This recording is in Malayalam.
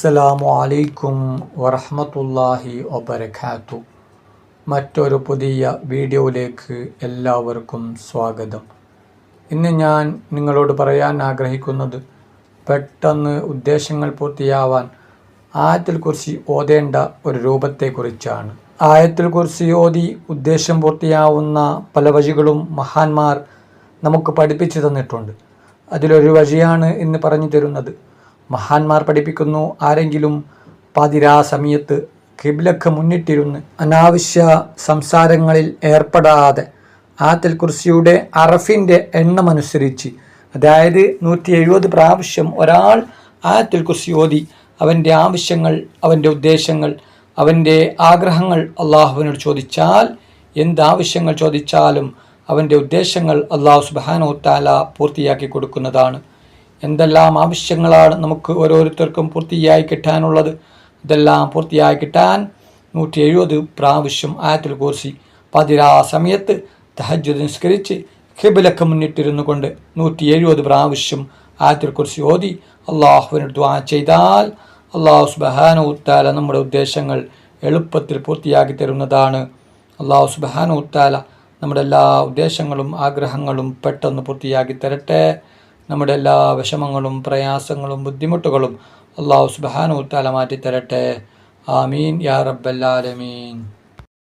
അസ്സലാമു അലൈക്കും വറഹ്മത്തുള്ളാഹി വബറകാതുഹു. മറ്റൊരു പുതിയ വീഡിയോയിലേക്ക് എല്ലാവർക്കും സ്വാഗതം. ഇന്ന് ഞാൻ നിങ്ങളോട് പറയാൻ ആഗ്രഹിക്കുന്നത് പെട്ടെന്ന് ഉദ്ദേശങ്ങൾ പൂർത്തിയാവാൻ ആയത്തുൽ കുർസി ഓതേണ്ട ഒരു രൂപത്തെക്കുറിച്ചാണ്. ആയത്തുൽ കുർസി ഓതി ഉദ്ദേശം പൂർത്തിയാവുന്ന പല വഴികളും മഹാന്മാർ നമുക്ക് പഠിപ്പിച്ചു തന്നിട്ടുണ്ട്. അതിലൊരു വഴിയാണ് ഇന്ന് പറഞ്ഞു തരുന്നത്. മഹാന്മാർ പഠിപ്പിക്കുന്നു, ആരെങ്കിലും പാതിരാ സമയത്ത് ഖിബ്ലക്ക് മുന്നിട്ടിരുന്ന് അനാവശ്യ സംസാരങ്ങളിൽ ഏർപ്പെടാതെ ആയത്തുൽ കുർസിയുടെ അറഫിൻ്റെ എണ്ണമനുസരിച്ച്, അതായത് 170 പ്രാവശ്യം ഒരാൾ ആയത്തുൽ കുർസി ഓതി അവൻ്റെ ആവശ്യങ്ങൾ, അവൻ്റെ ഉദ്ദേശങ്ങൾ, അവൻ്റെ ആഗ്രഹങ്ങൾ അള്ളാഹുവിനോട് ചോദിച്ചാൽ, എന്താവശ്യങ്ങൾ ചോദിച്ചാലും അവൻ്റെ ഉദ്ദേശങ്ങൾ അള്ളാഹു സുബ്ഹാനഹു തആല പൂർത്തിയാക്കി കൊടുക്കുന്നതാണ്. എന്തെല്ലാം ആവശ്യങ്ങളാണ് നമുക്ക് ഓരോരുത്തർക്കും പൂർത്തിയായി കിട്ടാനുള്ളത്? ഇതെല്ലാം പൂർത്തിയായി കിട്ടാൻ 170 പ്രാവശ്യം ആയത്തുൽ കുർസി പാതിരാ സമയത്ത് തഹജ്ജുദ് നിസ്കരിച്ച് ഖിബ്ലക്ക് മുന്നിട്ടിരുന്നു കൊണ്ട് 170 പ്രാവശ്യം ആയത്തുൽ കുർസി ഓതി അള്ളാഹുവിനോട് ദുആ ചെയ്താൽ അള്ളാഹു സുബ്ഹാനഹു തആല നമ്മുടെ ഉദ്ദേശങ്ങൾ എളുപ്പത്തിൽ പൂർത്തിയാക്കി തരുന്നതാണ്. അള്ളാഹു സുബ്ഹാനഹു തആല നമ്മുടെ എല്ലാ ഉദ്ദേശങ്ങളും ആഗ്രഹങ്ങളും പെട്ടെന്ന് പൂർത്തിയാക്കി തരട്ടെ. നമ്മുടെ എല്ലാ വിഷമങ്ങളും പ്രയാസങ്ങളും ബുദ്ധിമുട്ടുകളും അള്ളാഹു സുബ്ഹാനഹു തആല മാറ്റി തരട്ടെ. ആമീൻ യാ റബ്ബൽ ആലമീൻ.